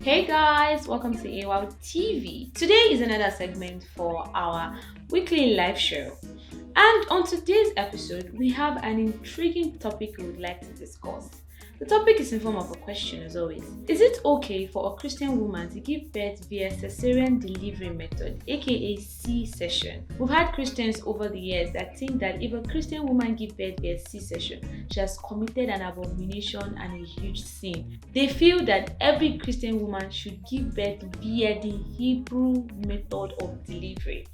Hey guys, welcome to AWAW TV. Today is another segment for our weekly live show. And on today's episode, we have an intriguing topic we would like to discuss. The topic is in form of a question as always. Is it okay for a Christian woman to give birth via cesarean delivery method, aka C-section? We've had Christians over the years that think that if a Christian woman gives birth via C-section, she has committed an abomination and a huge sin. They feel that every Christian woman should give birth via the Hebrew method of delivery.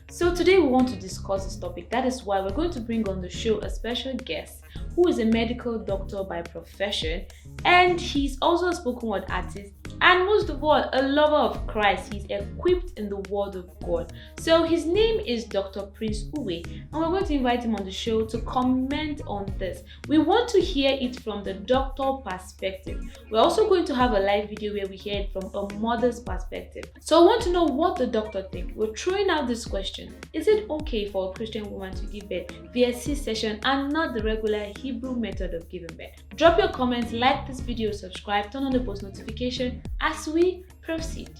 So today we want to discuss this topic. That is why we're going to bring on the show a special guest who is a medical doctor by profession, and he's also a spoken word artist, and most of all a lover of Christ. He's equipped in the word of God. So his name is Dr. Prince Uwe, and we're going to invite him on the show to comment on this. We want to hear it from the doctor perspective. We're also going to have a live video where we hear it from a mother's perspective. So I want to know what the doctor thinks. We're throwing out this question: is it okay for a Christian woman to give birth via C-section and not the regular Hebrew method of giving birth? Drop your comments, like this video, subscribe, turn on the post notification as we proceed.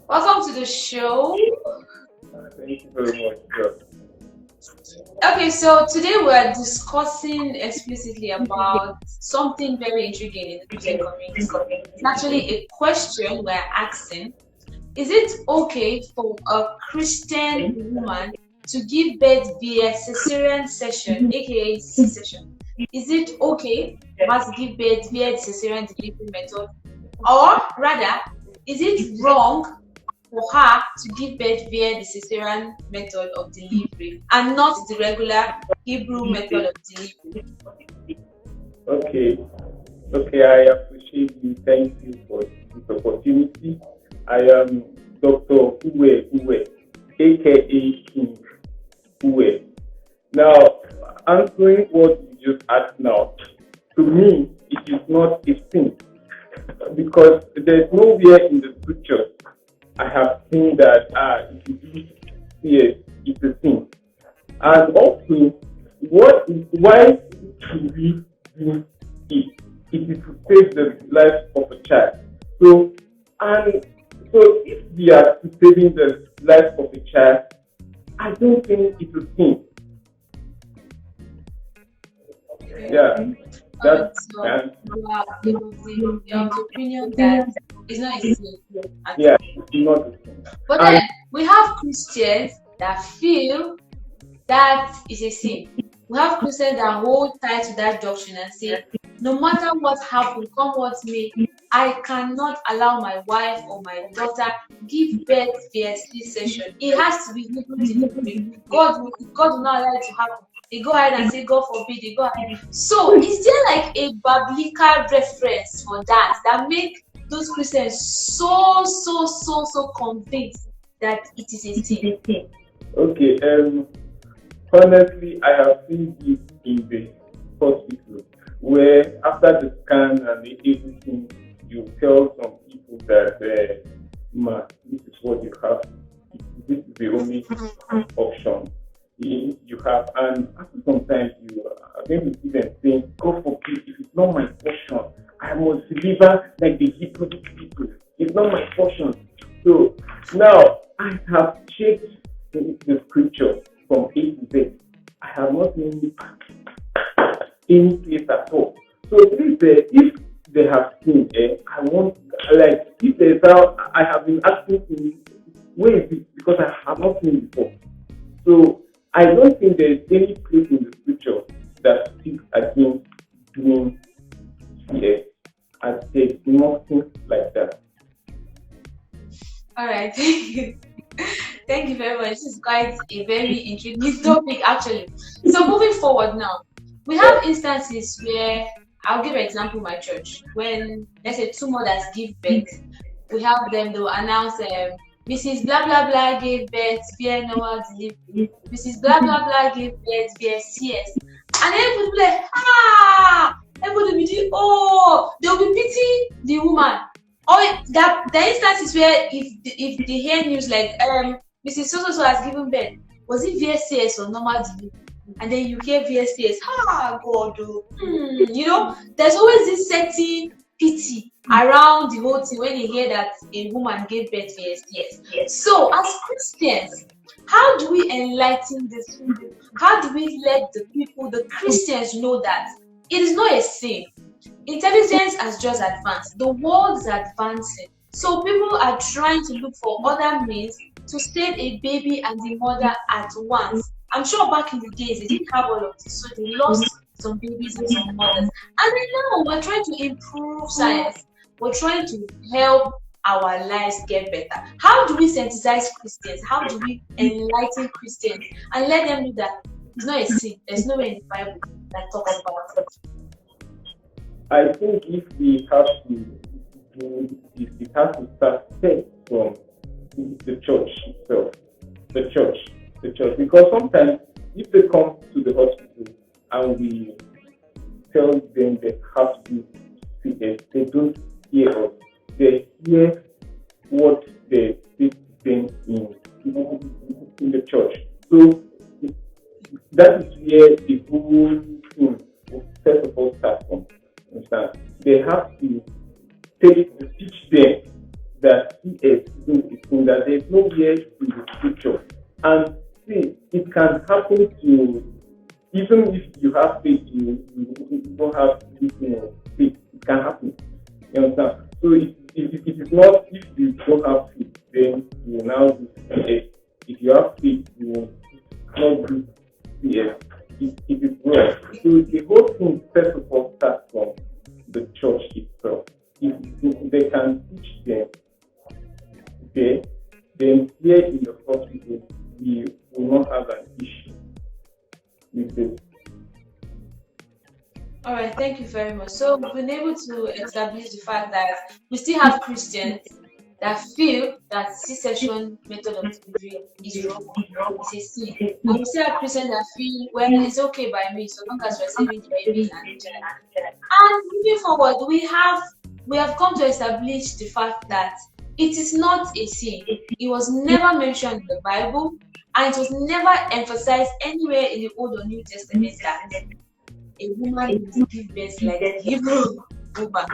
Welcome to the show. Thank you very much, Josh. Okay, so today we're discussing explicitly about something very intriguing in the Christian community. It's actually a question we're asking: is it okay for a Christian woman to give birth via cesarean section, aka C-section? Is it okay for her to give birth via the cesarean delivery method, or rather, is it wrong for her to give birth via the cesarean method of delivery and not the regular Hebrew method of delivery? Okay, I appreciate you. Thank you for this opportunity. I am Dr. Uwe, aka King Uwe. Now, answering what you just asked now, to me, it is not a sin, because there's nowhere in the scriptures I have seen that if you do CS, it's a sin. And also, why should we do it? It is to save the life of a child. So if we are saving the life of a child, I don't think it's a sin. Yeah. That's your opinion that it's not a sin. Yeah, it's not a sin. But then we have Christians that feel that is a sin. We have Christians that hold tight to that doctrine and say, no matter what happens, come what may, I cannot allow my wife or my daughter give birth via C-section. It has to be Hebrew delivery. God will not allow it to happen. They go ahead and say, God forbid, they go ahead. So is there like a biblical reference for that make those Christians so convinced that it is a sin? Okay, honestly, I have seen this in the hospital, where after the scan and everything, you tell some people that, this is what you have. This is the only option you have. And after sometimes you are going to see them saying, God forbid, if it's not my portion, I must deliver like the Hebrew people. It's not my portion. So now I have checked the scripture from A to Z. I have not seen any place at all. So please, if they have seen, I want, like, if there's how I have been asking me, where is it? Because I have not seen it before. So I don't think there is any place in the scripture that speaks against doing CS. And there's nothing like that. All right, thank you. Thank you very much. This is quite a very intriguing topic, actually. So moving forward now, we have instances where, I'll give an example in my church. When, let's say, two mothers give birth, we have them, they will announce Mrs. Blah blah blah gave birth via normal delivery. Mrs. Blah blah blah gave birth via CS. And then people like, everybody will be doing, they'll be the woman. Or that the instances where if they hear news like Mrs. So so has given birth, was it VSCS or normal delivery? And then you hear VSCS, God, oh, there's always this certain pity around the whole thing when you hear that a woman gave birth VSCS. So, as Christians, how do we enlighten these people? How do we let the people, the Christians, know that it is not a sin? Intelligence has just advanced. The world is advancing. So people are trying to look for other means to save a baby and the mother at once. I'm sure back in the days they didn't have all of this, so they lost some babies and some mothers. And then now we're trying to improve science. We're trying to help our lives get better. How do we sensitize Christians? How do we enlighten Christians and let them know that it's not a sin? There's nowhere in the Bible that talks about it. I think if we have to do this, it has to start first from the church itself. The church. Because sometimes if they come to the hospital and we tell them they have to see it, they don't hear us. They hear what they say them in the church. So that is where the whole thing will first of all start from. Understand? They have to teach them that CS is in that there's nowhere in the scripture. And see, it can happen to, even if you have faith, you don't have faith, it can happen. You understand? So it is not, if you don't have faith, then you will now do CS. If you have faith, you will not do CS. It is wrong. So the whole thing, first of all, starts from the church itself. If they can teach them, okay, then here in the hospital, we will not have an issue with this. All right, thank you very much. So we've been able to establish the fact that we still have Christians that feel that C-section method of delivery is wrong. It's a sin. And we still have Christians that feel, well, it's okay by me, so long as we're saving the baby and moving forward, we have come to establish the fact that it is not a sin. It was never mentioned in the Bible, and it was never emphasized anywhere in the Old or New Testament that a woman will give birth like a Hebrew woman.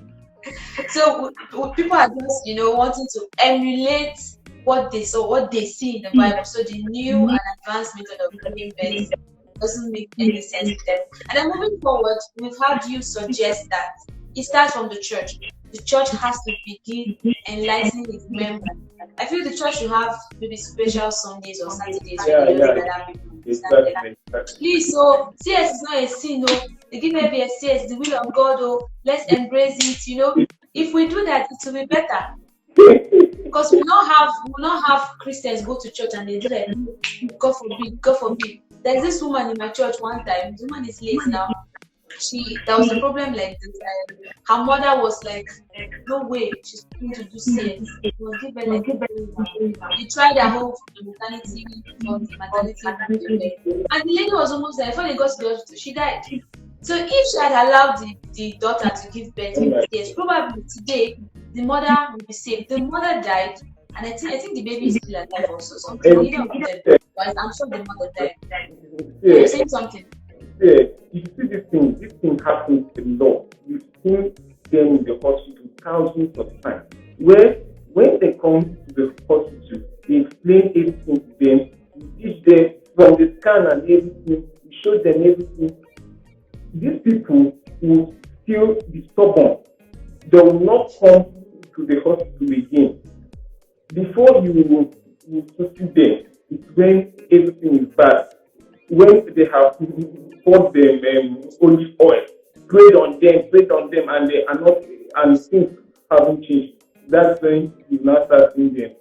So people are just, wanting to emulate what they saw, what they see in the Bible. So the new and advanced method of giving birth doesn't make any sense to them. And then moving forward, we've had you suggest that it starts from the church. The church has to begin enlightening its members. I feel the church should have maybe special Sundays or Saturdays where they gather people. Exactly. Please, so CS is not a sin, no. They give maybe a CS, the will of God, oh, let's embrace it, If we do that, it will be better. Because we will not have Christians go to church and they do that. God forbid. There's this woman in my church one time. The woman is late now. There was a problem like this. Her mother was like, no way, she's going to do CS. She was given like she tried her whole maternity, and the lady was almost there. Before they got to the hospital, she died. So if she had allowed the daughter to give birth in CS, probably today the mother would be safe. The mother died, and I think the baby is still alive also. Something but I'm sure the mother died. You're saying something? Yeah, you see this thing happens a lot. You've seen them in the hospital thousands of times. Where when they come to the hospital, they explain everything to them, you teach them from the scan and everything, you show them everything. These people will still be stubborn. They will not come to the hospital again. Before you will see them, it's when everything is bad. When they have poured them olive oil, prayed on them, and they are not, and things haven't changed. That's when you now start seeing them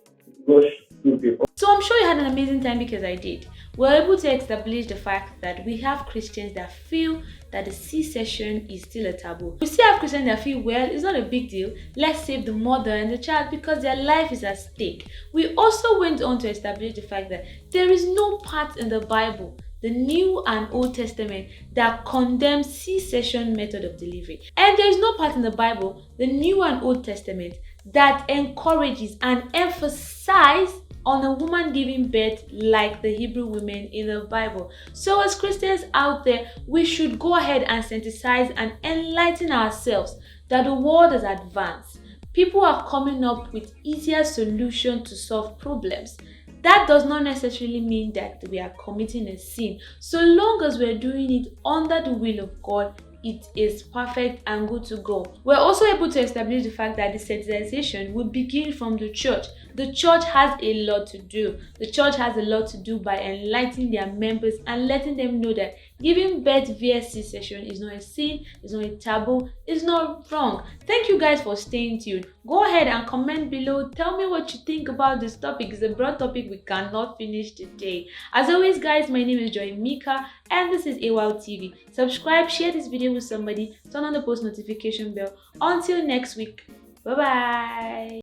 rush to the hospital. So I'm sure you had an amazing time because I did. We're able to establish the fact that we have Christians that feel that the C-section is still a taboo. We still have Christians that feel, well, it's not a big deal. Let's save the mother and the child because their life is at stake. We also went on to establish the fact that there is no part in the Bible the New and Old Testament that condemns C-section method of delivery. And there is no part in the Bible, the New and Old Testament, that encourages and emphasizes on a woman giving birth like the Hebrew women in the Bible. So as Christians out there, we should go ahead and synthesize and enlighten ourselves that the world has advanced. People are coming up with easier solutions to solve problems. That does not necessarily mean that we are committing a sin. So long as we're doing it under the will of God, it is perfect and good to go. We're also able to establish the fact that desensitization will begin from the church. The church has a lot to do. The church has a lot to do by enlightening their members and letting them know that giving birth via C-section is not a sin, it's not a taboo, it's not wrong. Thank you guys for staying tuned. Go ahead and comment below. Tell me what you think about this topic. It's a broad topic we cannot finish today. As always, guys, my name is Joy Mika and this is AWAW TV. Subscribe, share this video with somebody, turn on the post notification bell. Until next week, bye bye.